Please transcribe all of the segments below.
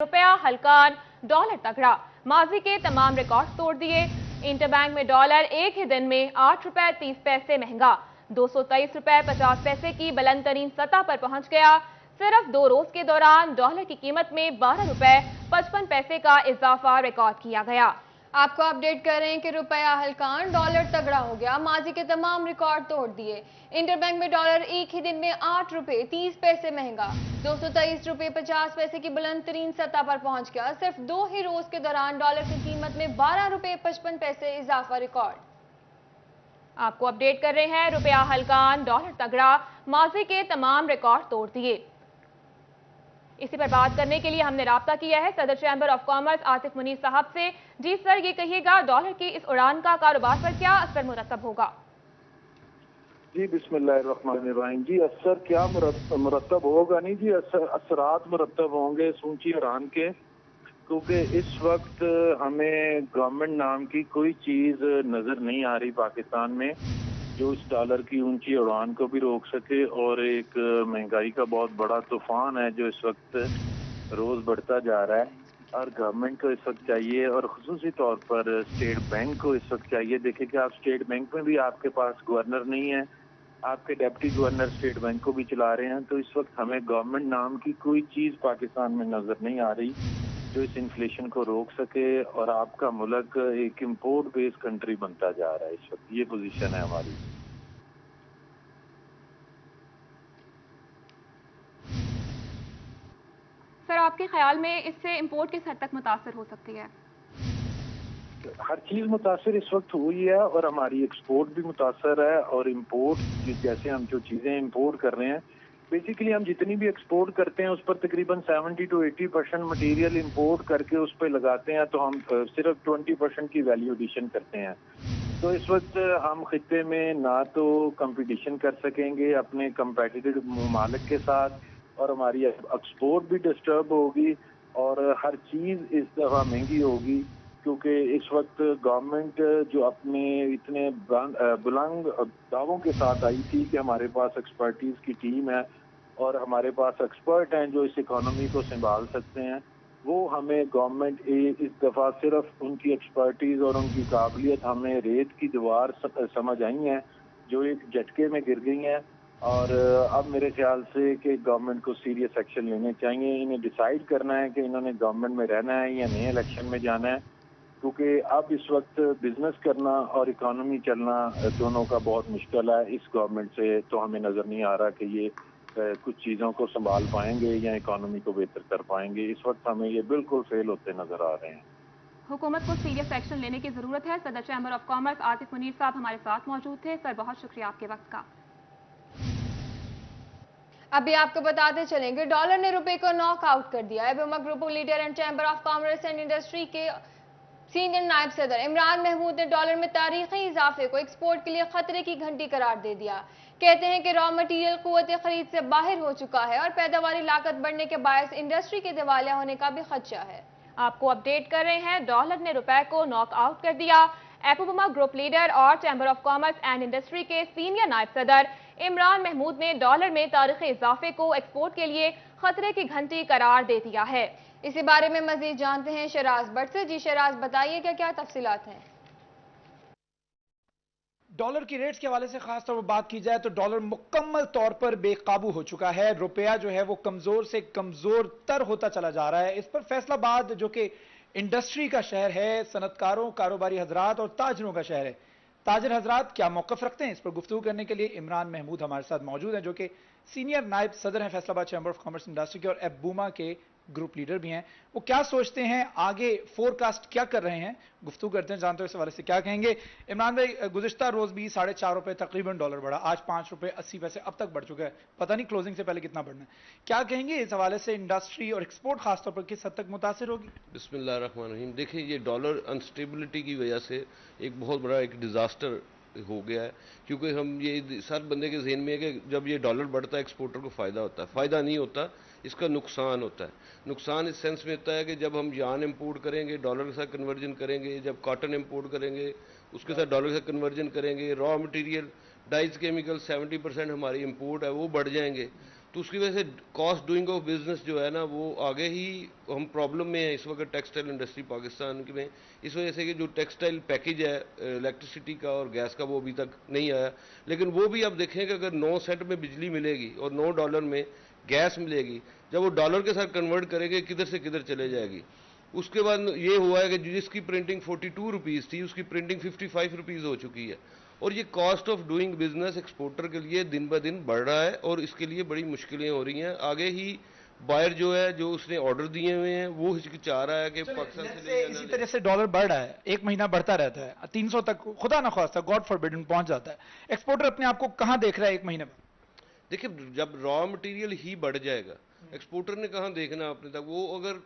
रुपया हल्कान, डॉलर तगड़ा, माजी के तमाम रिकॉर्ड तोड़ दिए। इंटरबैंक में डॉलर एक ही दिन में 8 रुपए 30 पैसे महंगा 223 रुपए 50 पैसे की बुलंद तरीन सतह पर पहुंच गया। सिर्फ 2 रोज के दौरान डॉलर की कीमत में 12 रुपए 55 पैसे का इजाफा रिकॉर्ड किया गया। आपको अपडेट कर रहे हैं कि रुपया हल्कान, डॉलर तगड़ा हो गया, माजी के तमाम रिकॉर्ड तोड़ दिए। इंटरबैंक में डॉलर एक ही दिन में 8 रुपए 30 पैसे महंगा 223 रुपए 50 पैसे की बुलंद तरीन सतह पर पहुंच गया। सिर्फ 2 ही रोज के दौरान डॉलर की कीमत में 12 रुपए 55 पैसे इजाफा रिकॉर्ड। आपको अपडेट कर रहे हैं, रुपया हल्कान, डॉलर तगड़ा, माजी के तमाम रिकॉर्ड तोड़ दिए। इसी पर बात करने के लिए हमने राब्ता किया है सदर chamber of commerce Asif Munir साहब से। जी सर, ये कहिएगा डॉलर की इस उड़ान का कारोबार पर क्या असर मुरतब होगा? जी बिस्मिल्लाहिर्रहमानिर्रहीम। जी असर क्या मुरतब होगा? नहीं जी, असरात मुरतब होंगे इस ऊंची उड़ान के, क्योंकि इस वक्त हमें गवर्नमेंट नाम की कोई चीज़ नज़र नहीं आ रही पाकिस्तान में जो इस डॉलर की ऊंची उड़ान को भी रोक सके। और एक महंगाई का बहुत बड़ा तूफान है जो इस वक्त रोज़ बढ़ता जा रहा है, और गवर्नमेंट को इस वक्त चाहिए, और खुसूसी तौर पर स्टेट बैंक को इस वक्त चाहिए। देखिए कि आप स्टेट बैंक में भी आपके पास गवर्नर नहीं है, आपके डिप्टी गवर्नर स्टेट बैंक को भी चला रहे हैं, तो इस वक्त हमें गवर्नमेंट नाम की कोई चीज़ पाकिस्तान में नज़र नहीं आ रही जो इस इन्फ्लेशन को रोक सके, और आपका मुल्क एक इम्पोर्ट बेस्ड कंट्री बनता जा रहा है। इस वक्त ये पोजीशन है हमारी। सर, आपके ख्याल में इससे इंपोर्ट किस हद तक मुतासर हो सकती है? हर चीज़ मुतासर इस वक्त हुई है, और हमारी एक्सपोर्ट भी मुतासर है। और इम्पोर्ट जैसे हम जो चीज़ें इम्पोर्ट कर रहे हैं, बेसिकली हम जितनी भी एक्सपोर्ट करते हैं उस पर तकरीबन 70 to 80% मटीरियल इम्पोर्ट करके उस पर लगाते हैं, तो हम सिर्फ 20% की वैल्यू एडिशन करते हैं। तो इस वक्त हम खित्ते में ना तो कंपटीशन कर सकेंगे अपने कंपेटिटिव ममालिक के साथ, और हमारी एक्सपोर्ट भी डिस्टर्ब होगी, और हर चीज़ इस दफ़ा महंगी होगी, क्योंकि इस वक्त गवर्नमेंट जो अपने इतने बुलंद दावों के साथ आई थी कि हमारे पास एक्सपर्टीज़ की टीम है और हमारे पास एक्सपर्ट हैं जो इस इकोनॉमी को संभाल सकते हैं, वो हमें गवर्नमेंट इस दफ़ा सिर्फ उनकी एक्सपर्टीज़ और उनकी काबिलियत हमें रेत की दीवार समझ आई हैं जो एक झटके में गिर गई हैं। और अब मेरे ख्याल से कि गवर्नमेंट को सीरियस एक्शन लेने चाहिए। इन्हें डिसाइड करना है कि इन्होंने गवर्नमेंट में रहना है या नए इलेक्शन में जाना है, क्योंकि अब इस वक्त बिजनेस करना और इकोनॉमी चलना दोनों का बहुत मुश्किल है। इस गवर्नमेंट से तो हमें नज़र नहीं आ रहा कि ये कुछ चीज़ों को संभाल पाएंगे या इकोनॉमी को बेहतर कर पाएंगे। इस वक्त हमें ये बिल्कुल फेल होते नज़र आ रहे हैं। हुकूमत को सीरियस एक्शन लेने की ज़रूरत है। सदर chamber of commerce Asif Munir साहब हमारे साथ मौजूद थे। सर, बहुत शुक्रिया आपके वक्त का। अभी आपको बताते चलेंगे, डॉलर ने रुपए को नॉक आउट कर दिया है। बुमा group leader and chamber of commerce and industry के सीनियर नायब सदर इमरान महमूद ने डॉलर में तारीखी इजाफे को एक्सपोर्ट के लिए खतरे की घंटी करार दे दिया। कहते हैं कि रॉ मटीरियल कुव्वत खरीद से बाहर हो चुका है और पैदावारी लागत बढ़ने के बायस इंडस्ट्री के दिवालिया होने का भी खदशा है। आपको अपडेट कर रहे हैं, डॉलर ने रुपए को नॉक आउट कर दिया। एपोबुमा ग्रुप लीडर और chamber of commerce and industry के सीनियर नायब सदर इमरान महमूद ने डॉलर में तारीखी इजाफे को एक्सपोर्ट के लिए खतरे की घंटी करार दे दिया है। इसी बारे में मजीद जानते हैं शराज भट्ट से। जी शराज, बताइए क्या तफसीलात हैं? डॉलर की रेट्स के हवाले से खास तौर पर बात की जाए तो डॉलर मुकम्मल तौर पर बेकाबू हो चुका है। रुपया जो है वो कमजोर से कमजोर तर होता चला जा रहा है। इस पर फैसलाबाद जो कि इंडस्ट्री का शहर है, सनतकारों, कारोबारी हजरात और ताजरों का शहर है, ताजर हजरात क्या मौकफ रखते हैं, इस पर गुफ्तगू करने के लिए इमरान महमूद हमारे साथ मौजूद हैं, जो कि सीनियर नायब सदर हैं Faisalabad chamber of commerce industry के और एबूमा के ग्रुप लीडर भी हैं। वो क्या सोचते हैं, आगे फोरकास्ट क्या कर रहे हैं, गुफ्तगू करते हैं, जानते हैं इस हवाले से क्या कहेंगे। इमरान भाई, गुज़िश्ता रोज भी 4.5 रुपए तकरीबन डॉलर बढ़ा, आज 5 रुपए 80 पैसे अब तक बढ़ चुका है, पता नहीं क्लोजिंग से पहले कितना बढ़ना है। क्या कहेंगे इस हवाले से, इंडस्ट्री और एक्सपोर्ट खासतौर पर किस हद तक मुतासिर होगी? बिस्मिल्लाहिर्रहमानिर्रहीम। देखिए, ये डॉलर अनस्टेबिलिटी की वजह से एक बहुत बड़ा एक डिज़ास्टर हो गया है, क्योंकि हम ये हर बंदे के जहन में है कि जब ये डॉलर बढ़ता है एक्सपोर्टर को फ़ायदा होता है। फ़ायदा नहीं होता, इसका नुकसान होता है। नुकसान इस सेंस में होता है कि जब हम यार्न इंपोर्ट करेंगे डॉलर के साथ कन्वर्जन करेंगे, जब कॉटन इंपोर्ट करेंगे उसके साथ डॉलर के साथ कन्वर्जन करेंगे, रॉ मटेरियल डाइज केमिकल 70% हमारी इंपोर्ट है वो बढ़ जाएंगे, تو اس کی وجہ سے کاسٹ ڈوئنگ آف بزنس جو ہے نا وہ آگے ہی ہم پرابلم میں ہیں اس وقت ٹیکسٹائل انڈسٹری پاکستان میں، اس وجہ سے کہ جو ٹیکسٹائل پیکج ہے الیکٹریسٹی کا اور گیس کا وہ ابھی تک نہیں آیا، لیکن وہ بھی اب دیکھیں کہ اگر 9 سینٹ میں بجلی ملے گی اور $9 میں گیس ملے گی، جب وہ ڈالر کے ساتھ کنورٹ کریں گے کدھر سے کدھر چلے جائے گی۔ اس کے بعد یہ ہوا ہے کہ جس کی پرنٹنگ 42 روپیز تھی اس کی پرنٹنگ 55 روپیز ہو چکی ہے، اور یہ cost of doing business exporter کے لیے دن بہ دن بڑھ رہا ہے اور اس کے لیے بڑی مشکلیں ہو رہی ہیں۔ آگے ہی بائر جو ہے جو اس نے آرڈر دیے ہوئے ہیں وہ ہچکچا رہا ہے کہ پاکستان سے لے اسی طرح سے ڈالر بڑھ رہا ہے، ایک مہینہ بڑھتا رہتا ہے، 300 تک خدا نہ خواستہ گاڈ فاربڈن پہنچ جاتا ہے، ایکسپورٹر اپنے آپ کو کہاں دیکھ رہا ہے ایک مہینے میں؟ دیکھیں جب را مٹیریل ہی بڑھ جائے گا ایکسپورٹر نے کہاں دیکھنا اپنے تک، وہ اگر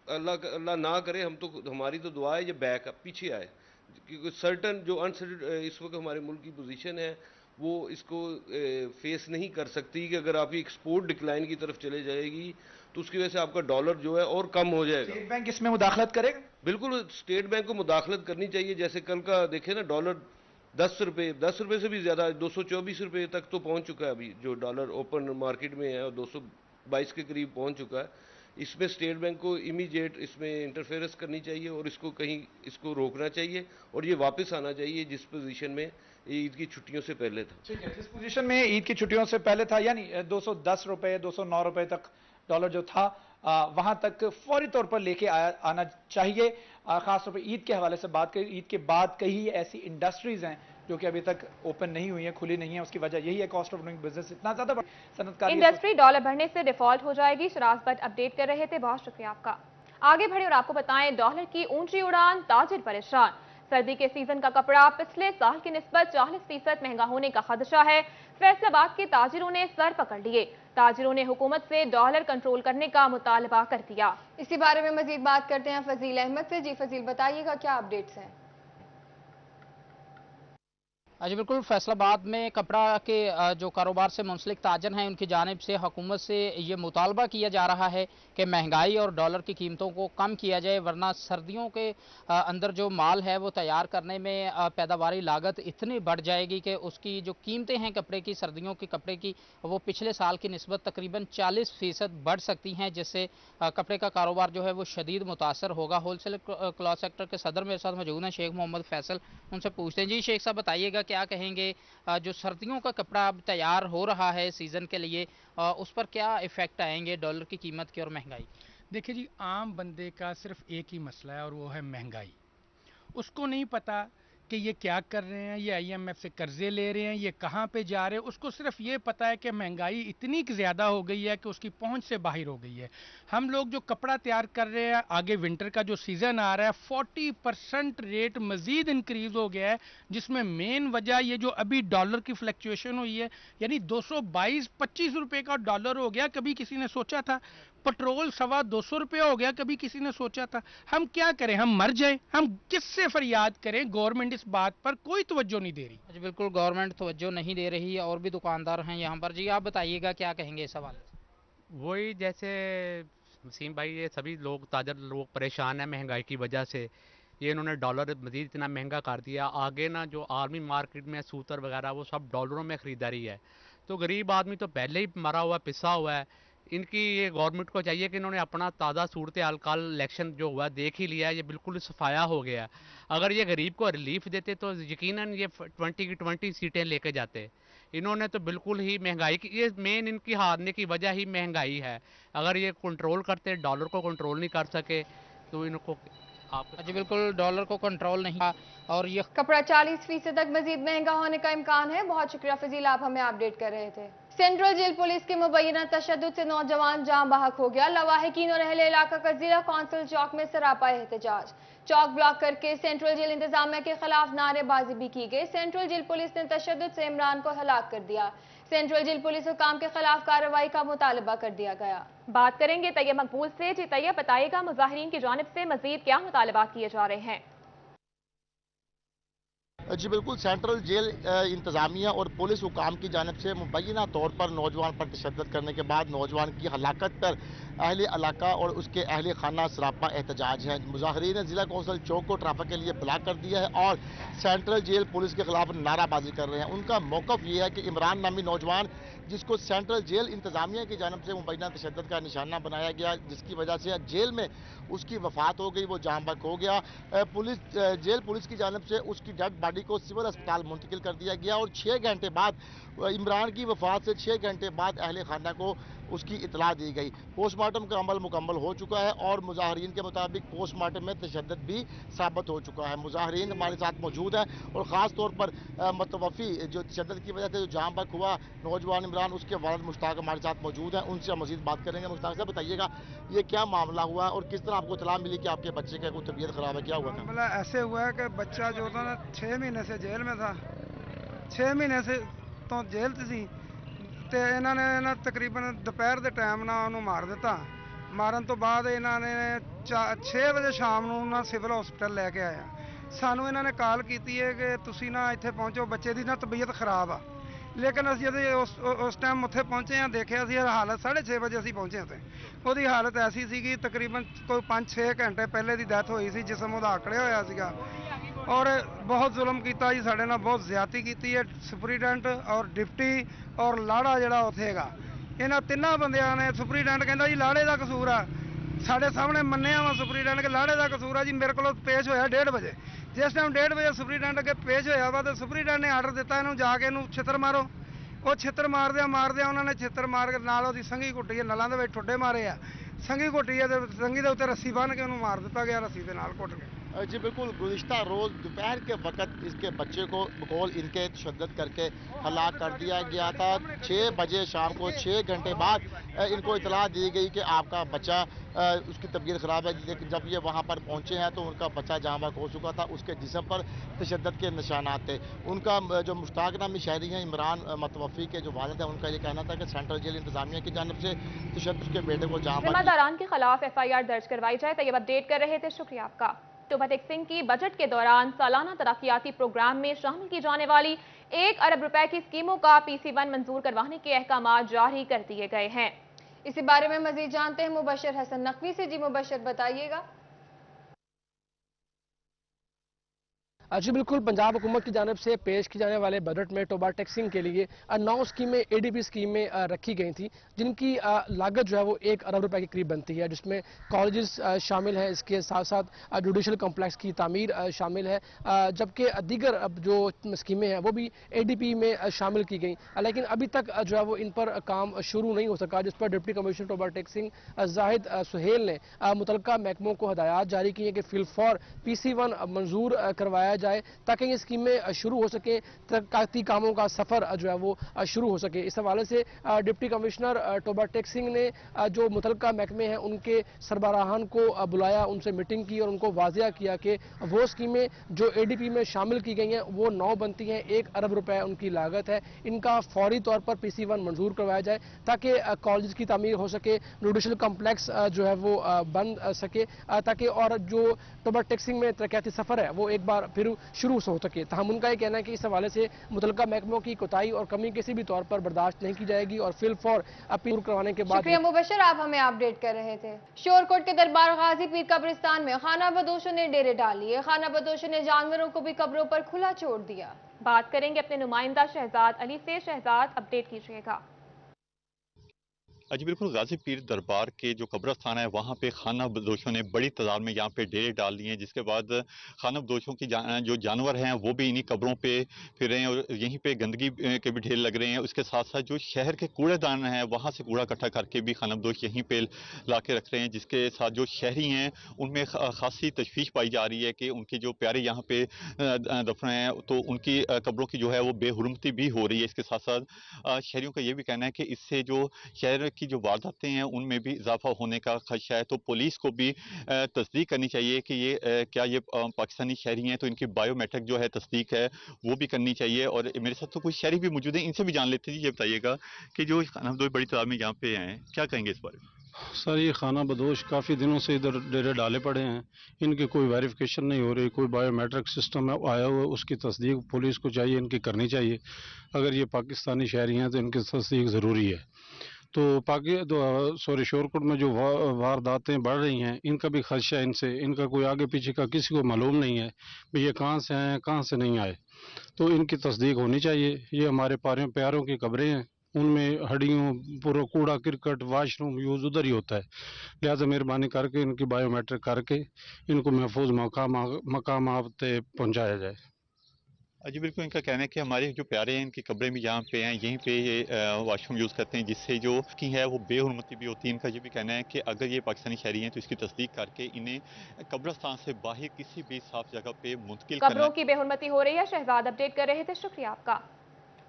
اللہ نہ کرے ہماری تو دعا ہے یہ بیک اپ پیچھے آئے، کیونکہ سرٹن جو اس وقت ہمارے ملک کی پوزیشن ہے وہ اس کو فیس نہیں کر سکتی کہ اگر آپ کی ایکسپورٹ ڈکلائن کی طرف چلے جائے گی تو اس کی وجہ سے آپ کا ڈالر جو ہے اور کم ہو جائے گا۔ اسٹیٹ بینک اس میں مداخلت کرے گا؟ بالکل اسٹیٹ بینک کو مداخلت کرنی چاہیے، جیسے کل کا دیکھیں نا ڈالر 10 روپے سے بھی زیادہ 224 روپے تک تو پہنچ چکا ہے ابھی جو ڈالر اوپن مارکیٹ میں ہے، اور 222 کے قریب پہنچ چکا ہے۔ اس میں اسٹیٹ بینک کو امیڈیٹ اس میں انٹرفیئرنس کرنی چاہیے اور اس کو روکنا چاہیے اور یہ واپس آنا چاہیے جس پوزیشن میں عید کی چھٹیوں سے پہلے تھا۔ ٹھیک ہے، جس پوزیشن میں عید کی چھٹیوں سے پہلے تھا، یعنی 210 روپے 209 روپے تک ڈالر جو تھا وہاں تک فوری طور پر لے کے آنا چاہیے۔ خاص طور پر عید کے حوالے سے بات کریں، عید کے بعد کئی ایسی انڈسٹریز ہیں جو کہ ابھی تک اوپن نہیں ہوئی ہیں، کھلی نہیں ہیں، اس کی وجہ یہی ہے کاسٹ آف ڈوئنگ بزنس اتنا زیادہ صنعت کاری انڈسٹری ڈالر بڑھنے سے ڈیفالٹ ہو جائے گی۔ شراز بٹ اپڈیٹ کر رہے تھے، بہت شکریہ آپ کا۔ آگے بڑھے اور آپ کو بتائیں ڈالر کی اونچی اڑان، تاجر پریشان۔ سردی کے سیزن کا کپڑا پچھلے سال کی نسبت 40% مہنگا ہونے کا خدشہ ہے۔ فیصل آباد کے تاجروں نے سر پکڑ لیے، تاجروں نے حکومت سے ڈالر کنٹرول کرنے کا مطالبہ کر دیا۔ اسی بارے میں مزید بات کرتے ہیں فضیل احمد سے۔ جی فضیل، بتائیے گا کیا اپڈیٹس ہیں؟ جی بالکل، فیصل آباد میں کپڑا کے جو کاروبار سے منسلک تاجر ہیں ان کی جانب سے حکومت سے یہ مطالبہ کیا جا رہا ہے کہ مہنگائی اور ڈالر کی قیمتوں کو کم کیا جائے، ورنہ سردیوں کے اندر جو مال ہے وہ تیار کرنے میں پیداواری لاگت اتنی بڑھ جائے گی کہ اس کی جو قیمتیں ہیں کپڑے کی، سردیوں کے کپڑے کی، وہ پچھلے سال کی نسبت تقریباً 40% بڑھ سکتی ہیں، جس سے کپڑے کا کاروبار جو ہے وہ شدید متاثر ہوگا۔ ہول سیل کلاتھ سیکٹر کے صدر میرے ساتھ موجود ہیں شیخ محمد فیصل، ان سے پوچھتے ہیں۔ جی شیخ صاحب بتائیے گا کیا کہیں گے جو سردیوں کا کپڑا اب تیار ہو رہا ہے سیزن کے لیے، اس پر کیا ایفیکٹ آئیں گے ڈالر کی قیمت کے اور مہنگائی؟ دیکھیں جی، عام بندے کا صرف ایک ہی مسئلہ ہے اور وہ ہے مہنگائی۔ اس کو نہیں پتا کہ یہ کیا کر رہے ہیں، یہ IMF سے قرضے لے رہے ہیں، یہ کہاں پہ جا رہے ہیں، اس کو صرف یہ پتا ہے کہ مہنگائی اتنی زیادہ ہو گئی ہے کہ اس کی پہنچ سے باہر ہو گئی ہے۔ ہم لوگ جو کپڑا تیار کر رہے ہیں، آگے ونٹر کا جو سیزن آ رہا ہے، 40% ریٹ مزید انکریز ہو گیا ہے، جس میں مین وجہ یہ جو ابھی ڈالر کی فلیکچویشن ہوئی ہے، یعنی 222-25 روپے کا ڈالر ہو گیا۔ کبھی کسی نے سوچا تھا؟ پٹرول 250 روپے ہو گیا، کبھی کسی نے سوچا تھا؟ ہم کیا کریں؟ ہم مر جائیں؟ ہم کس سے فریاد کریں؟ گورنمنٹ اس بات پر کوئی توجہ نہیں دے رہی۔ جی بالکل، گورنمنٹ توجہ نہیں دے رہی، اور بھی دکاندار ہیں یہاں پر۔ جی آپ بتائیے گا کیا کہیں گے اس حوالے سے؟ وہی جیسے وسیم بھائی، یہ سبھی لوگ تاجر لوگ پریشان ہیں مہنگائی کی وجہ سے۔ یہ انہوں نے ڈالر مزید اتنا مہنگا کر دیا، آگے نا جو عالمی مارکیٹ میں سوتر وغیرہ وہ سب ڈالروں میں خریداری ہے، تو غریب آدمی تو پہلے ہی مرا ہوا پسا ہوا ہے۔ ان کی یہ گورنمنٹ کو چاہیے کہ انہوں نے اپنا تازہ صورتحال کل الیکشن جو ہوا دیکھ ہی لیا ہے، یہ بالکل صفایا ہو گیا ہے۔ اگر یہ غریب کو ریلیف دیتے تو یقیناً یہ 20 کی 20 سیٹیں لے کے جاتے۔ انہوں نے تو بالکل ہی مہنگائی کی، یہ مین ان کی ہارنے کی وجہ ہی مہنگائی ہے۔ اگر یہ کنٹرول کرتے، ڈالر کو کنٹرول نہیں کر سکے تو ان کو جی بالکل، ڈالر کو کنٹرول نہیں، اور یہ کپڑا 40% تک مزید مہنگا ہونے کا امکان ہے۔ بہت شکریہ فضیل، آپ ہمیں اپڈیٹ کر رہے تھے۔ سینٹرل جیل پولیس کے مبینہ تشدد سے نوجوان جاں بحق ہو گیا۔ لواحقین اور اہل علاقہ کا ضلع کونسل چوک میں سراپا احتجاج، چوک بلاک کر کے سینٹرل جیل انتظامیہ کے خلاف نعرے بازی بھی کی گئی۔ سینٹرل جیل پولیس نے تشدد سے عمران کو ہلاک کر دیا۔ سینٹرل جیل پولیس حکام کے خلاف کارروائی کا مطالبہ کر دیا گیا۔ بات کریں گے طیب مقبول سے۔ جی طیب بتائیے گا مظاہرین کی جانب سے مزید کیا مطالبات کیے جا رہے ہیں؟ جی بالکل، سینٹرل جیل انتظامیہ اور پولیس حکام کی جانب سے مبینہ طور پر نوجوان پر تشدد کرنے کے بعد نوجوان کی ہلاکت پر اہل علاقہ اور اس کے اہل خانہ سراپا احتجاج ہے۔ مظاہرین نے ضلع کونسل چوک کو ٹریفک کے لیے بلاک کر دیا ہے اور سینٹرل جیل پولیس کے خلاف نعرہ بازی کر رہے ہیں۔ ان کا موقف یہ ہے کہ عمران نامی نوجوان جس کو سینٹرل جیل انتظامیہ کی جانب سے مبینہ تشدد کا نشانہ بنایا گیا، جس کی وجہ سے جیل میں اس کی وفات ہو گئی، وہ جاں بحق ہو گیا، جیل پولیس کی جانب سے اس کی ڈیڈ باڈی کو سول اسپتال منتقل کر دیا گیا اور 6 گھنٹے بعد عمران کی وفات سے 6 گھنٹے بعد اہل خانہ کو اس کی اطلاع دی گئی۔ پوسٹ مارٹم کا عمل مکمل ہو چکا ہے اور مظاہرین کے مطابق پوسٹ مارٹم میں تشدد بھی ثابت ہو چکا ہے۔ مظاہرین ہمارے ساتھ موجود ہیں اور خاص طور پر متوفی جو تشدد کی وجہ سے جو جاں بحق ہوا نوجوان عمران، اس کے والد مشتاق ہمارے ساتھ موجود ہیں، ان سے ہم مزید بات کریں گے۔ مشتاق صاحب بتائیے گا یہ کیا معاملہ ہوا اور کس طرح آپ کو اطلاع ملی کہ آپ کے بچے کا کوئی طبیعت خراب ہے، کیا ہوا تھا؟ معاملہ ایسے ہوا ہے کہ بچہ جو تھا نا 6 مہینے سے جیل میں تھا، 6 مہینے سے تو جیل سی ਤੇ ਇਹਨਾਂ ਨੇ ਨਾ ਤਕਰੀਬਨ ਦੁਪਹਿਰ ਦੇ ਟਾਈਮ ਨਾਲ ਉਹਨੂੰ ਮਾਰ ਦਿੱਤਾ। ਮਾਰਨ ਤੋਂ ਬਾਅਦ ਇਹਨਾਂ ਨੇ 6 ਵਜੇ ਸ਼ਾਮ ਨੂੰ ਨਾ ਸਿਵਲ ਹਸਪੀਟਲ ਲੈ ਕੇ ਆਇਆ। ਸਾਨੂੰ ਇਹਨਾਂ ਨੇ ਕਾਲ ਕੀਤੀ ਹੈ ਕਿ ਤੁਸੀਂ ਨਾ ਇੱਥੇ ਪਹੁੰਚੋ, ਬੱਚੇ ਦੀ ਨਾ ਤਬੀਅਤ ਖਰਾਬ ਆ। ਲੇਕਿਨ ਅਸੀਂ ਜਦੋਂ ਉਸ ਟਾਈਮ ਉੱਥੇ ਪਹੁੰਚੇ ਹਾਂ ਦੇਖਿਆ ਸੀ ਹਾਲਤ 6:30 ਵਜੇ ਅਸੀਂ ਪਹੁੰਚੇ ਉੱਥੇ, ਉਹਦੀ ਹਾਲਤ ਐਸੀ ਸੀਗੀ ਤਕਰੀਬਨ ਕੋਈ 5-6 ਘੰਟੇ ਪਹਿਲੇ ਦੀ ਡੈਥ ਹੋਈ ਸੀ, ਜਿਸਮ ਉਹਦਾ ਆਕੜਿਆ ਹੋਇਆ ਸੀਗਾ ਔਰ ਬਹੁਤ ਜ਼ੁਲਮ ਕੀਤਾ ਜੀ ਸਾਡੇ ਨਾਲ, ਬਹੁਤ ਜ਼ਿਆਦਤੀ ਕੀਤੀ ਹੈ। ਸੁਪਰੀਡੈਂਟ ਔਰ ਡਿਪਟੀ ਔਰ ਲਾੜਾ ਜਿਹੜਾ ਉੱਥੇ ਹੈਗਾ, ਇਹਨਾਂ ਤਿੰਨਾਂ ਬੰਦਿਆਂ ਨੇ, ਸੁਪਰੀਡੈਂਟ ਕਹਿੰਦਾ ਜੀ ਲਾੜੇ ਦਾ ਕਸੂਰ ਆ, ਸਾਡੇ ਸਾਹਮਣੇ ਮੰਨਿਆ ਵਾ ਸੁਪਰੀਡੈਂਟ ਕਿ ਲਾੜੇ ਦਾ ਕਸੂਰ ਆ ਜੀ। ਮੇਰੇ ਕੋਲ ਪੇਸ਼ ਹੋਇਆ 1:30 ਵਜੇ, ਜਿਸ ਟਾਈਮ 1:30 ਵਜੇ ਸੁਪਰੀਡੈਂਟ ਅੱਗੇ ਪੇਸ਼ ਹੋਇਆ ਵਾ ਤੇ ਸੁਪਰੀਡੈਂਟ ਨੇ ਆਰਡਰ ਦਿੱਤਾ ਇਹਨੂੰ ਜਾ ਕੇ ਇਹਨੂੰ ਛਿੱਤਰ ਮਾਰੋ। ਉਹ ਛਿੱਤਰ ਮਾਰਦਿਆਂ ਉਹਨਾਂ ਨੇ ਛਿੱਤਰ ਮਾਰ ਕੇ ਨਾਲ ਉਹਦੀ ਸੰਘੀ ਘੁੱਟੀ, ਨਲਾਂ ਦੇ ਵਿੱਚ ਠੁੱਡੇ ਮਾਰੇ ਆ, ਸੰਘੀ ਘੁੱਟੀ ਹੈ ਤੇ ਸੰਘੀ ਦੇ ਉੱਤੇ ਰੱਸੀ ਬੰਨ੍ਹ ਕੇ ਉਹਨੂੰ ਮਾਰ ਦਿੱਤਾ ਗਿਆ, ਰੱਸੀ ਦੇ ਨਾਲ ਘੁੱਟ ਕੇ। جی بالکل، گزشتہ روز دوپہر کے وقت اس کے بچے کو بقول ان کے تشدد کر کے ہلاک کر دیا گیا تھا۔ 6 بجے شام کو 6 گھنٹے بعد ان کو اطلاع دی گئی کہ آپ کا بچہ اس کی طبیعت خراب ہے۔ لیکن جب یہ وہاں پر پہنچے ہیں تو ان کا بچہ جاں بحق ہو چکا تھا، اس کے جسم پر تشدد کے نشانات تھے۔ ان کا جو مشتاق نامی شہری ہیں عمران متوفی کے جو والد ہیں، ان کا یہ کہنا تھا کہ سینٹرل جیل انتظامیہ کی جانب سے تشدد کے بیٹے کو جاں بحق ذمہ داران کے خلاف FIR درج کروائی جائے۔ طیب اپڈیٹ کر رہے تھے، شکریہ آپ کا۔ ٹوبہ ٹیک سنگھ کی بجٹ کے دوران سالانہ ترقیاتی پروگرام میں شامل کی جانے والی 1 ارب روپے کی اسکیموں کا PC1 منظور کروانے کے احکامات جاری کر دیے گئے ہیں۔ اسی بارے میں مزید جانتے ہیں مبشر حسن نقوی سے۔ جی مبشر بتائیے گا۔ جی بالکل، پنجاب حکومت کی جانب سے پیش کی جانے والے بجٹ میں ٹوبہ ٹیکسنگ کے لیے 9 اسکیمیں ADP اسکیمیں رکھی گئی تھیں، جن کی لاگت جو ہے وہ 1 ارب روپے کے قریب بنتی ہے، جس میں کالجز شامل ہیں، اس کے ساتھ ساتھ جوڈیشل کمپلیکس کی تعمیر شامل ہے، جبکہ دیگر جو اسکیمیں ہیں وہ بھی ADP میں شامل کی گئیں، لیکن ابھی تک جو ہے وہ ان پر کام شروع نہیں ہو سکا، جس پر ڈپٹی کمشنر ٹوبہ ٹیکسنگ زاہد سہیل نے متعلقہ محکموں کو ہدایات جاری کی ہیں کہ فی الفور PC1 منظور کروایا جائے تاکہ یہ اسکیمیں شروع ہو سکیں، ترقیاتی کاموں کا سفر جو ہے وہ شروع ہو سکے۔ اس حوالے سے ڈپٹی کمشنر ٹوبہ ٹیکسنگ نے جو متعلقہ محکمے ہیں ان کے سربراہان کو بلایا، ان سے میٹنگ کی اور ان کو واضح کیا کہ وہ اسکیمیں جو ADP میں شامل کی گئی ہیں وہ 9 بنتی ہیں، 1 ارب روپے ان کی لاگت ہے، ان کا فوری طور پر PC1 منظور کروایا جائے تاکہ کالجز کی تعمیر ہو سکے، جوڈیشل کمپلیکس جو ہے وہ بن سکے، تاکہ اور جو ٹوبہ ٹیکسنگ میں ترقیاتی سفر ہے وہ ایک بار پھر شروع ہو سکے۔ تاہم ان کا یہ کہنا ہے کہ اس حوالے سے متعلقہ محکموں کی کوتاہی اور کمی کسی بھی طور پر برداشت نہیں کی جائے گی اور فی الفور اپیل کروانے کے بعد۔ شکریہ مبشر، آپ ہمیں اپڈیٹ کر رہے تھے۔ شورکوٹ کے دربار غازی پیر قبرستان میں خانہ بدوشوں نے ڈیرے ڈال لیے، خانہ بدوشوں نے جانوروں کو بھی قبروں پر کھلا چھوڑ دیا۔ بات کریں گے اپنے نمائندہ شہزاد علی سے۔ شہزاد، اپڈیٹ کیجیے گا۔ جی بالکل، غازی پیر دربار کے جو قبرستان ہے وہاں پہ خانہ بدوشوں نے بڑی تعداد میں یہاں پہ ڈیرے ڈال دیے ہیں، جس کے بعد خانہ بدوشوں کی جو جانور ہیں وہ بھی انہی قبروں پہ پھر رہے ہیں اور یہیں پہ گندگی کے بھی ڈھیر لگ رہے ہیں۔ اس کے ساتھ ساتھ جو شہر کے کوڑے دان ہیں وہاں سے کوڑا اکٹھا کر کے بھی خانہ بدوش یہیں پہ لا کے رکھ رہے ہیں، جس کے ساتھ جو شہری ہیں ان میں خاصی تشویش پائی جا رہی ہے کہ ان کے جو پیارے یہاں پہ دفن ہیں تو ان کی قبروں کی جو ہے وہ بے حرمتی بھی ہو رہی ہے۔ اس کے ساتھ ساتھ شہریوں کا یہ بھی کہنا ہے کہ اس سے جو شہر کی جو وارداتیں ہیں ان میں بھی اضافہ ہونے کا خدشہ ہے، تو پولیس کو بھی تصدیق کرنی چاہیے کہ یہ کیا یہ پاکستانی شہری ہیں، تو ان کی بائیو میٹرک جو ہے تصدیق ہے وہ بھی کرنی چاہیے۔ اور میرے ساتھ تو کچھ شہری بھی موجود ہیں، ان سے بھی جان لیتے ہیں۔ یہ بتائیے گا کہ جو خانہ بدوش بڑی تعداد میں یہاں پہ ہیں، کیا کہیں گے اس بارے میں؟ سر، یہ خانہ بدوش کافی دنوں سے ادھر ڈیرے ڈالے پڑے ہیں، ان کی کوئی ویریفیکیشن نہیں ہو رہی، کوئی بائیو میٹرک سسٹم آیا ہوا ہے، اس کی تصدیق پولیس کو چاہیے، ان کی کرنی چاہیے۔ اگر یہ پاکستانی شہری ہیں تو ان کی تصدیق ضروری ہے۔ तो शोरकोट में जो वारदातें बढ़ रही हैं, इनका भी खदशा इनसे, इनका कोई आगे पीछे का किसी को मालूम नहीं है कि ये कहाँ से आए हैं, कहाँ से नहीं आए। तो इनकी तस्दीक होनी चाहिए। ये हमारे प्यारों की कब्रें हैं, उनमें हड्डियों, पूरा कूड़ा करकट, वाशरूम यूज़ उधर ही होता है। लिहाजा मेहरबानी करके इनकी बायोमेट्रिक करके इनको महफूज मकामात पे पहुँचाया जाए। जी बिल्कुल, इनका कहना है कि हमारे जो प्यारे हैं इनकी कब्रें भी यहाँ पे हैं, यहीं पे ये वॉशरूम यूज़ करते हैं, जिससे जो की है वो बेहुरमती भी होती है। इनका ये भी कहना है कि अगर ये पाकिस्तानी शहरी हैं तो इसकी तस्दीक करके इन्हें कब्रिस्तान से बाहर किसी भी साफ जगह पे मुंतकिल करना। खबरों की बेहुरमती हो रही है, शहजाद अपडेट कर रहे थे, शुक्रिया आपका।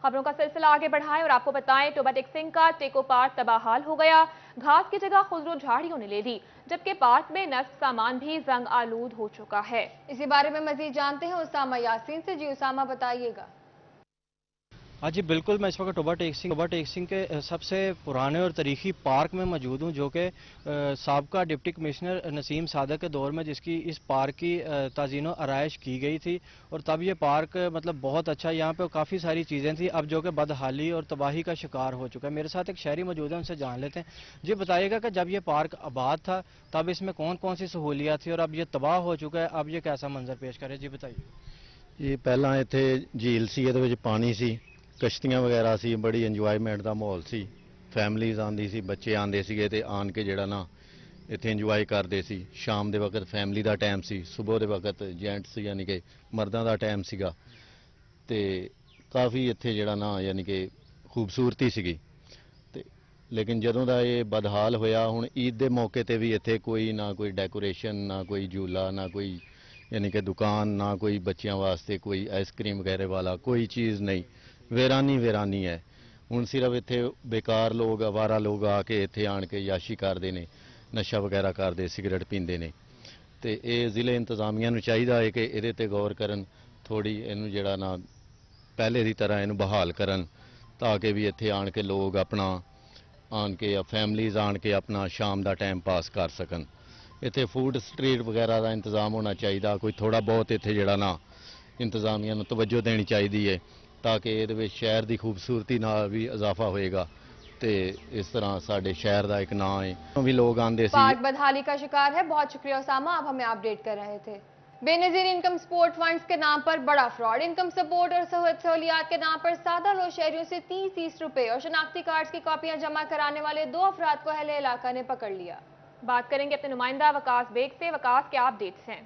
खबरों का सिलसिला आगे बढ़ाएं और आपको बताएं टोबा टेक्सिंग का टेको पार्क तबाहाल हो गया। घास की जगह खुजरो झाड़ियों ने ले ली, जबकि पार्क में नस्ब सामान भी जंग आलूद हो चुका है। इसी बारे में मजीद जानते हैं उसामा यासीन से। जी उसामा, बताइएगा। हाँ जी बिल्कुल, मैं इस वक्त टोबा टेक्सिंग के सबसे पुराने और तारीखी पार्क में मौजूद हूँ, जो कि साबका डिप्टी कमिश्नर नसीम सादक के दौर में जिसकी इस पार्क की ताज़ीनो आराइश की गई थी, और तब ये पार्क मतलब बहुत अच्छा, यहाँ पे काफ़ी सारी चीज़ें थी, अब जो कि बदहाली और तबाही का शिकार हो चुका है। मेरे साथ एक शहरी मौजूद है, उनसे जान लेते हैं। जी बताइएगा कि जब ये पार्क आबाद था तब इसमें कौन कौन सी सहूलियात थी, और अब ये तबाह हो चुका है, अब ये कैसा मंजर पेश करे? जी बताइए। ये पहला इत्थे झील सी, इहदे विच पानी सी, कश्तियां वगैरह सी, बड़ी इंजॉयमेंट का माहौल सी, फैमिलीज आंदी सी, बच्चे आंदे सीगे ते आन के जिहड़ा ना इत्थे इंजॉय करदे सी। शाम दे वक्त फैमिली का टाइम सी, सुबह दे वक्त जेंट्स यानी कि मर्दां दा टाइम सीगा, ते काफ़ी इत्थे जिहड़ा ना यानी कि खूबसूरती सीगी। ते लेकिन जदों दा ये बदहाल होया, हुण ईद दे मौके ते भी इत्थे कोई ना कोई डेकोरेशन, ना कोई झूला, ना कोई यानी कि दुकान, ना कोई बच्चियां वास्ते कोई आइसक्रीम वगैरह वाला कोई चीज़ नहीं, वेरानी है। हुण सिर्फ इत्थे बेकार लोग, आवारा लोग आके इत्थे आण के याशी करते हैं, नशा वगैरह करते, सिगरेट पींदे ने। ते ये जिले इंतजामिया नूं चाहीदा है कि इहदे ते गौर करन, थोड़ी इहनूं जिहड़ा ना पहले की तरह इहनूं बहाल करन, ताकि भी इत्थे आण के लोग अपना आण के फैमिलीज आण के अपना शाम का टाइम पास कर सकन। इत्थे फूड स्ट्रीट वगैरह का इंतजाम होना चाहिए, कोई थोड़ा बहुत इत्थे जिहड़ा ना इंतजामिया नूं तवज्जो देनी चाहिए है, ताकि ये शहर की खूबसूरती नाल भी इजाफा होएगा, ते इस तरह साडे शहर का एक नाम है भी लोग आंदे सी। पार्क बदहाली का शिकार है। बहुत शुक्रिया उसामा, आप हमें अपडेट कर रहे थे। बेनजीर इनकम सपोर्ट फंड्स के नाम पर बड़ा फ्रॉड। इनकम सपोर्ट और सहूलियात के नाम पर सादा लोग शहरियों से 30 रुपए और शनाख्ती कार्ड की कॉपियां जमा कराने वाले 2 अफराद को अहले इलाका ने पकड़ लिया। बात करेंगे अपने नुमाइंदा वकास बेग से। वकास, क्या अपडेट्स हैं?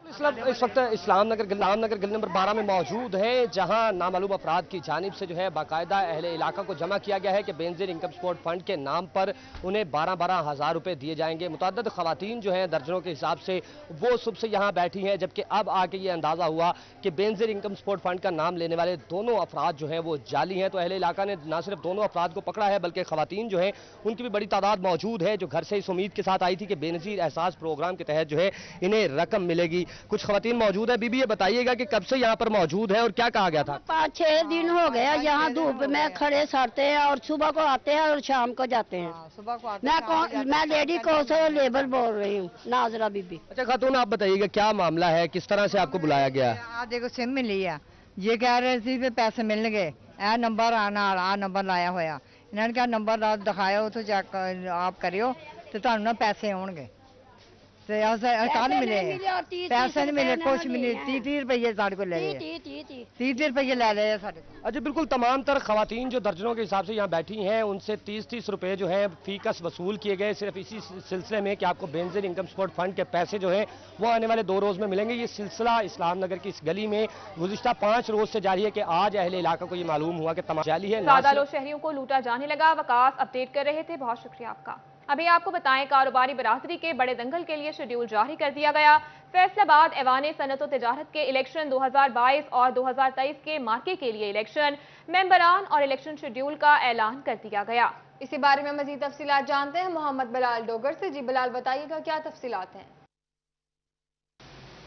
इस वक्त इस्लाम नगर गली नंबर 12 में मौजूद है, जहां नामालूम अफराद की जानिब से जो है बाकायदा अहले इलाका को जमा किया गया है कि बेनजीर इनकम सपोर्ट फंड के नाम पर उन्हें 12-12 हज़ार रुपए दिए जाएंगे। मुतअद्दिद खवातीन जो हैं दर्जनों के हिसाब से वो सुबह से यहाँ बैठी हैं, जबकि अब आके ये अंदाज़ा हुआ कि बेनजीर इनकम सपोर्ट फंड का नाम लेने वाले दोनों अफराद जो हैं वो जाली हैं। तो अहले इलाका ने न सिर्फ दोनों अफराद को पकड़ा है, बल्कि खवातीन जो हैं उनकी भी बड़ी तादाद मौजूद है, जो घर से इस उम्मीद के साथ आई थी कि बेनजीर एहसास प्रोग्राम के तहत जो है इन्हें रकम मिलेगी। कुछ खवातीन मौजूद है। बीबी ये बताइएगा कि कब से यहाँ पर मौजूद है और क्या कहा गया था? 5-6 दिन हो गया यहाँ धूप में खड़े सड़ते हैं, और सुबह को आते हैं और शाम को जाते हैं। सुबह को आते मैं लेडी को से लेबर बोल रही हूँ, नाजरा बीबी। अच्छा खातून, आप बताइएगा क्या मामला है, किस तरह से आपको बुलाया गया? देखो सिम मिली है, ये कह रहे थे पैसे मिलने, ए नंबर आना, आ नंबर लाया होया, इन्होंने कहा नंबर दिखाया तो चेक आप करियो तो तुहानू ना पैसे आउणगे। कल मिले पैसे नहीं मिले, कुछ मिले, 30 रुपये साढ़े को ले गए, 30 रुपये ले ले साढ़े। अच्छा बिल्कुल, तमाम तर खवातीन जो दर्जनों के हिसाब से यहाँ बैठी हैं उनसे 30-30 रुपए जो है फी कस वसूल किए गए, सिर्फ इसी सिलसिले में कि आपको बेनजीर इनकम सपोर्ट फंड के पैसे जो है वो आने वाले 2 रोज में मिलेंगे। ये सिलसिला इस्लाम नगर की इस गली में गुज़िश्ता 5 रोज से जारी है कि आज अहले इलाका को ये मालूम हुआ कि तमाम जाली है। ज़्यादा लोग शहरियों को लूटा जाने लगा। वकास अपडेट कर रहे थे, बहुत शुक्रिया आपका। अभी आपको बताएं, कारोबारी बरादरी के बड़े दंगल के लिए शेड्यूल जारी कर दिया गया। फैसलाबाद ऐवान सनत व तिजारत के इलेक्शन 2022 और 2023 के मार्के के लिए इलेक्शन मेंबरान और इलेक्शन शेड्यूल का ऐलान कर दिया गया। इसी बारे में मजीद तफसीलात जानते हैं मोहम्मद बिलाल डोगर से। जी बिलाल, बताइएगा क्या तफसीलात हैं?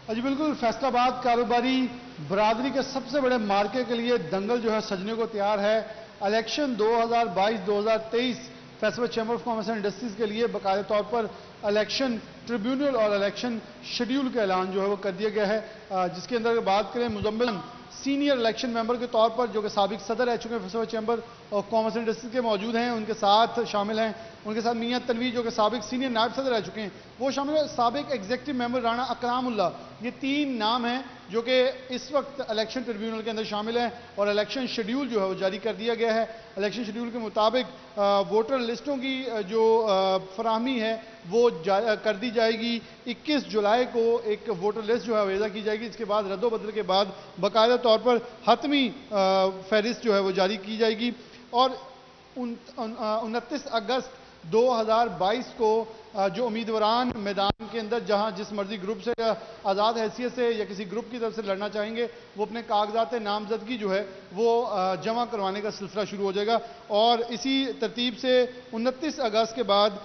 जी बिल्कुल, फैसलाबाद कारोबारी बरादरी के सबसे बड़े मार्के के लिए दंगल जो है सजने को तैयार है। Election 2022-2023 Faisalabad chamber of commerce and industries के लिए बाकायदा तौर पर इलेक्शन ट्रिब्यूनल और इलेक्शन शेड्यूल का ऐलान जो है वो कर दिया गया है, जिसके अंदर बात करें मुजम्मिल सीनियर इलेक्शन मेंबर के तौर पर, जो कि साबिक सदर रह चुके हैं festival chamber of commerce and industries के, मौजूद हैं। उनके साथ शामिल हैं, उनके साथ मियां तनवीर जो कि साबिक सीनियर नायब सदर रह चुके हैं, वो शामिल है। साबिक एग्जीक्यूटिव मेंबर राणा अकरामुल्लाह, ये 3 नाम हैं जो कि इस वक्त इलेक्शन ट्रिब्यूनल के अंदर शामिल हैं और इलेक्शन शेड्यूल जो है वो जारी कर दिया गया है। इलेक्शन शेड्यूल के मुताबिक वोटर लिस्टों की जो फराहमी है वो कर दी जाएगी। 21 जुलाई को एक वोटर लिस्ट जो है वेज़ा की जाएगी। इसके बाद रद्दोबदल के बाद बाकायदा तौर पर हतमी फहरिस्त जो है वो जारी की जाएगी और 29 अगस्त 2022 को जो उम्मीदवारान मैदान के अंदर जहां जिस मर्जी ग्रुप से आज़ाद हैसियत से या किसी ग्रुप की तरफ से लड़ना चाहेंगे, वो अपने कागजात नामजदगी जो है वो जमा करवाने का सिलसिला शुरू हो जाएगा। और इसी तरतीब से 29 अगस्त के बाद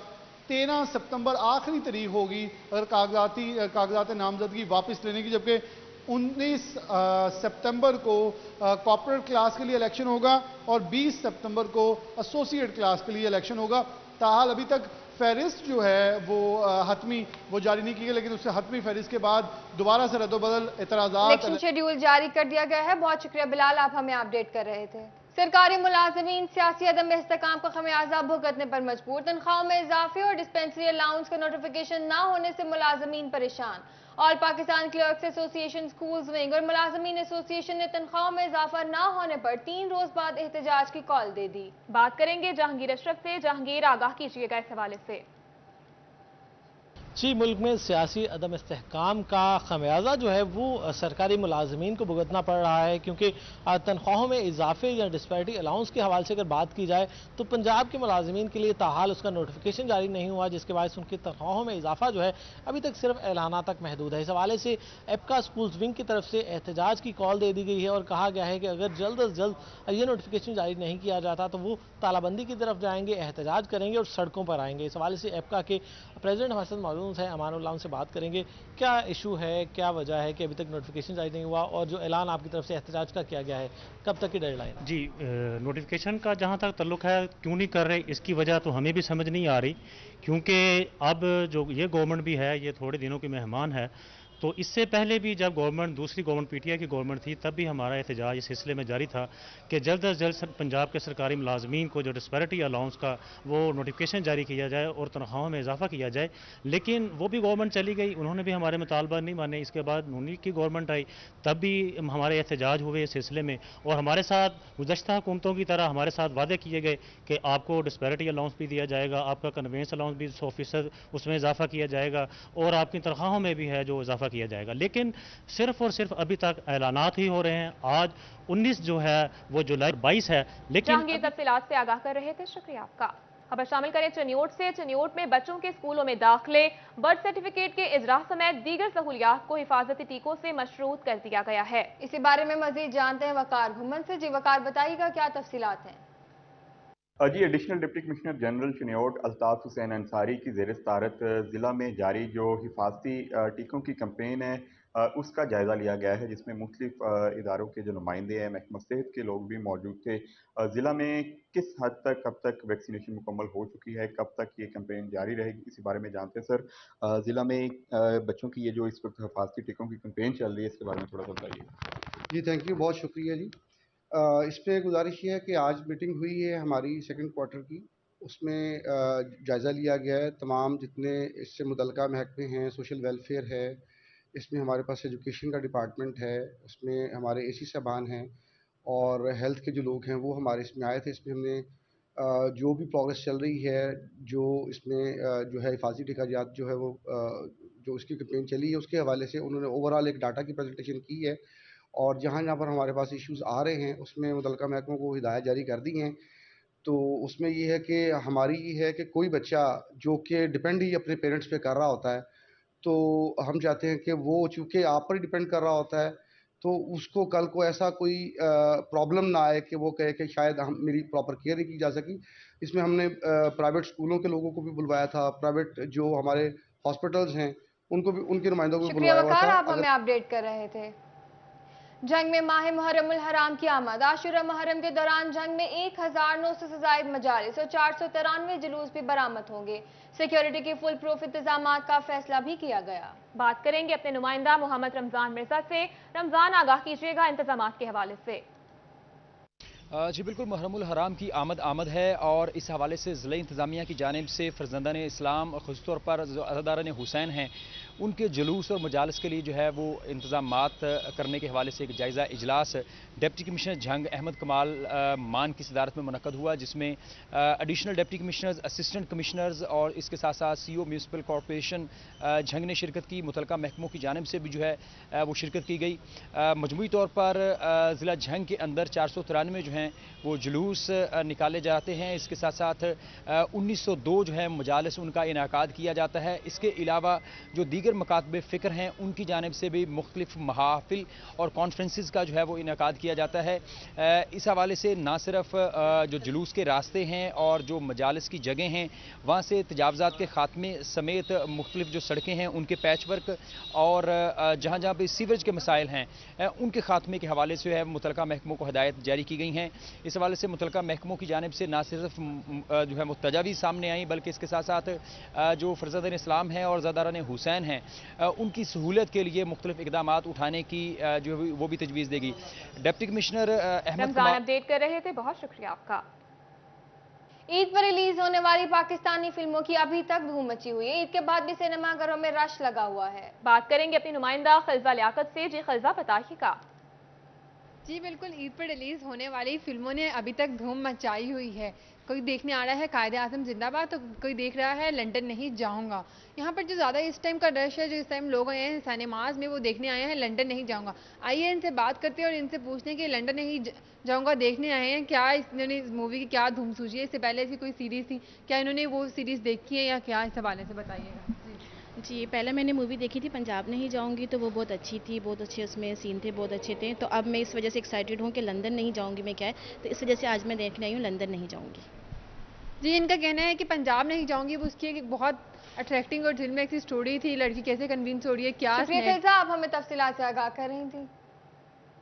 13 सितंबर आखिरी तारीख होगी अगर कागजात नामजदगी वापस लेने की, जबकि 19 सितंबर को कॉर्पोरेट क्लास के लिए इलेक्शन होगा और 20 सितंबर को एसोसिएट क्लास के लिए इलेक्शन होगा। ताहाल अभी तक फहरिस्त जो है वो हतमी वो जारी नहीं की गई, लेकिन उससे हतमी फहरिस्त के बाद दोबारा से रद्दोबदल एतराज़ात। इलेक्शन शेड्यूल जारी कर दिया गया है। बहुत शुक्रिया बिलाल, आप हमें अपडेट कर रहे थे। सरकारी मुलाजमीन सियासी अदम इस्तेकाम का खमियाजा भुगतने पर मजबूर। तनख्वाहों में इजाफे और डिस्पेंसरी अलाउंस का नोटिफिकेशन ना होने से मुलाजमीन परेशान। All Pakistan clerks association schools wing और मुलाजमीन एसोसिएशन ने तनख्वाहों में इजाफा ना होने पर 3 रोज बाद एहतजाज की कॉल दे दी। बात करेंगे जहांगीर अशरफ से। जहांगीर, आगाह कीजिएगा इस हवाले से। जी, मुल्क में सियासी अदम इस्तेहकाम का खमियाजा जो है वो सरकारी मुलाजमीन को भुगतना पड़ रहा है, क्योंकि तनख्वाहों में इजाफे या डिस्पैरिटी अलाउंस के हवाले से अगर बात की जाए तो पंजाब के मुलाजमीन के लिए ताहाल उसका नोटिफिकेशन जारी नहीं हुआ, जिसके बायस उनकी तनख्वाहों में इजाफा जो है अभी तक सिर्फ ऐलाना तक महदूद है। इस हवाले से एपका स्कूल्स विंग की तरफ से एहतजाज की कॉल दे दी गई है और कहा गया है कि अगर जल्द अज जल्द ये नोटिफिकेशन जारी नहीं किया जाता तो वो तालाबंदी की तरफ जाएंगे, एहतजाज करेंगे और सड़कों पर आएंगे। इस हवाले से एपका के प्रेसिडेंट हसन मौजूद है, अमानुल्लाह, उनसे बात करेंगे क्या इशू है, क्या वजह है कि अभी तक नोटिफिकेशन जारी नहीं हुआ और जो ऐलान आपकी तरफ से एहतजाज का किया गया है, कब तक की डेडलाइन? जी, नोटिफिकेशन का जहां तक ताल्लुक है, क्यों नहीं कर रहे इसकी वजह तो हमें भी समझ नहीं आ रही, क्योंकि अब जो ये गवर्नमेंट भी है ये थोड़े दिनों की मेहमान है। तो इससे पहले भी जब गवर्नमेंट दूसरी गवर्नमेंट पीटीआई की गवर्नमेंट थी तब भी हमारा एहतजाज इस सिलसिले में जारी था कि जल्द अज जल्द पंजाब के सरकारी मुलाजमीन को जो डिस्पैरिटी अलाउंस का वो नोटिफिकेशन जारी किया जाए और तनख्वाहों में इजाफा किया जाए। लेकिन वो भी गवर्नमेंट चली गई, उन्होंने भी हमारे मुतालबा नहीं माने। इसके बाद नूनी की गवर्नमेंट आई, तब भी हमारे एहतजाज हुए इस सिलसिले में और हमारे साथ गुज़श्ता हुकूमतों की तरह हमारे साथ वादे किए गए कि आपको डिस्पैरिटी अलाउंस भी दिया जाएगा, आपका कन्वेंस अलाउंस भी 100% उसमें इजाफा किया जाएगा और आपकी तनख्वाहों में भी है जो इजाफा किया जाएगा। लेकिन सिर्फ और सिर्फ अभी तक ऐलानात ही हो रहे हैं। आज 19 जो है वो जुलाई 22 है, लेकिन जहांगीर तफसीलात से आगाह कर रहे थे, शुक्रिया आपका। खबर शामिल करें चनियोट से। चनियोट में बच्चों के स्कूलों में दाखिले, बर्थ सर्टिफिकेट के इजरा समेत दीगर सहूलियात को हिफाजती टीकों से मशरूत कर दिया गया है। इसी बारे में मजीद जानते हैं वकार घुमन से। जी वकार, बताइएगा क्या तफसीलात हैं? जी, additional deputy commissioner general Chiniot Altaf Hussain Ansari की ज़ेर सदारत ज़िला में जारी जो हिफाजती टीकों की कैंपेन है उसका जायज़ा लिया गया है, जिसमें मुख्तलिफ इदारों के जो नुमाइंदे हैं, महकमा सेहत के लोग भी मौजूद थे। ज़िला में किस हद तक कब तक वैक्सीनेशन मुकम्मल हो चुकी है, कब तक ये कैंपेन जारी रहेगी, इसी बारे में जानते हैं। सर, ज़िला में बच्चों की ये जो इस वक्त हिफाजती टीकों की कैंपेन चल रही है, इसके बारे में थोड़ा सा बताइए। जी थैंक यू, बहुत शुक्रिया जी। इस पर गुजारिश ये है कि आज मीटिंग हुई है हमारी सेकंड क्वार्टर की, उसमें जायज़ा लिया गया है तमाम जितने इससे मुतल्लिका महकमे हैं, सोशल वेलफेयर है, इसमें हमारे पास एजुकेशन का डिपार्टमेंट है, उसमें हमारे एसी साहबान हैं और हेल्थ के जो लोग हैं वो हमारे इसमें आए थे। इसमें हमने जो भी प्रोग्रेस चल रही है, जो इसमें जो है हिफाजती टीकाजात जो है वो जो उसकी कैंपेन चली है उसके हवाले से उन्होंने ओवरऑल एक डाटा की प्रेजेंटेशन की है और जहाँ जहाँ पर हमारे पास इश्यूज़ आ रहे हैं उसमें मुतल्लिका महकमों को हिदायत जारी कर दी हैं। तो उसमें ये है कि हमारी ये है कि कोई बच्चा जो कि डिपेंड ही अपने पेरेंट्स पे कर रहा होता है, तो हम चाहते हैं कि वो चूँकि आप पर डिपेंड कर रहा होता है तो उसको कल को ऐसा कोई प्रॉब्लम ना आए कि वो कहे कि शायद हम मेरी प्रॉपर केयर नहीं की जा सकी। इसमें हमने प्राइवेट स्कूलों के लोगों को भी बुलवाया था, प्राइवेट जो हमारे हॉस्पिटल्स हैं उनको भी, उनके नुमाइंदों को भी बुलवाया था। आप हमें अपडेट कर रहे थे। जंग में माह मुहर्रम उल हराम की आमद। आशूरा मुहर्रम के दौरान जंग में 1900 से जायद मजालिस और 493 जुलूस भी बरामद होंगे। सिक्योरिटी के फुल प्रूफ इंतजामात का फैसला भी किया गया। बात करेंगे अपने नुमाइंदा मोहम्मद रमजान मिर्जा से। रमजान, आगाह कीजिएगा इंतजामात के हवाले से। जी बिल्कुल, मुहर्रमुल हराम की आमद है और इस हवाले से ज़िला इंतज़ामिया की जानिब से फर्जंदान इस्लाम ख़ास तौर पर जो अज़ादारान हुसैन हैं उनके जुलूस और मजालिस के लिए जो है वो इंतज़ामात करने के हवाले से एक जायज़ा इजलास डिप्टी कमिश्नर जंग अहमद कमाल मान की सदारत में मुनक्कद हुआ, जिसमें additional deputy commissioners, assistant commissioners और इसके साथ साथ CO म्यूनसिपल कॉरपोरेशन जंग ने शिरकत की। मुतलका महकमों की जानिब से भी जो है वो शिरकत की गई। मजमूई तौर पर ज़िला जंग के अंदर 493 जो हैं वो जुलूस निकाले जाते हैं। इसके साथ साथ 1902 जो है मजालिस उनका इनाकाद किया जाता है। इसके अलावा जो दीगर मकातबे फ़िक्र हैं उनकी जानिब से भी मुख्तलिफ महाफिल और कॉन्फ्रेंसेस का जो है वो इनाकाद किया जाता है। इस हवाले से ना सिर्फ जो जुलूस के रास्ते हैं और जो मजालिस की जगह हैं वहाँ से तजावज़ात के ख़ात्मे समेत मुख्तलिफ जो सड़कें हैं उनके पैच वर्क और जहाँ जहाँ पर सीवरेज के मसाइल हैं उनके ख़ात्मे के हवाले से है मुतलका महकमों को हिदायत जारी की गई हैं। इस हवाले से मुतलका महकमों की जानिब से ना सिर्फ जो है तजावीज़ सामने आई बल्कि इसके साथ साथ जो फर्जंदान इस्लाम हैं और ज़ादारान हुसैन हैं उनकी सहूलत के लिए मुख्तलिफ इक़दामात उठाने की जो वो भी तजवीज़ देगी। डिप्टी कमिश्नर अहमद अपडेट कर रहे थे, बहुत शुक्रिया आपका। ईद पर रिलीज होने वाली पाकिस्तानी फिल्मों की अभी तक धूम मची हुई है। ईद के बाद भी सिनेमाघरों में रश लगा हुआ है। बात करेंगे अपनी नुमाइंदा खिलजा लियाकत से। जी खिलजा, बताइएगा। जी बिल्कुल, ईद पर रिलीज होने वाली फिल्मों ने अभी तक धूम मचाई हुई है। कोई देखने आ रहा है कायदे आज़म जिंदाबाद, तो कोई देख रहा है लंदन नहीं जाऊंगा। यहाँ पर जो ज़्यादा इस टाइम का रश है, जो इस टाइम लोग आए हैं सिनेमाज में, वो देखने आए हैं लंदन नहीं जाऊंगा। आइए इनसे बात करते हैं और इनसे पूछते हैं कि लंदन नहीं जाऊंगा देखने आए हैं, क्या इन्होंने इस मूवी की क्या धूम सूझी है? इससे पहले इसकी कोई सीरीज़ थी, क्या इन्होंने वो सीरीज़ देखी है या क्या? इस हवाले से बताइएगा। जी, पहले मैंने मूवी देखी थी पंजाब नहीं जाऊंगी, तो वो बहुत अच्छी थी, बहुत अच्छे उसमें सीन थे, बहुत अच्छे थे। तो अब मैं इस वजह से एक्साइटेड हूँ कि लंदन नहीं जाऊंगी मैं, क्या है, तो इस वजह से आज मैं देखने आई हूँ लंदन नहीं जाऊंगी। जी, इनका कहना है कि पंजाब नहीं जाऊंगी, वो उसकी एक बहुत अट्रैक्टिंग और दिल में एक स्टोरी थी, लड़की कैसे कन्विंस हो रही है, क्या आप हमें तफसीलात से आगाह कर रही थी।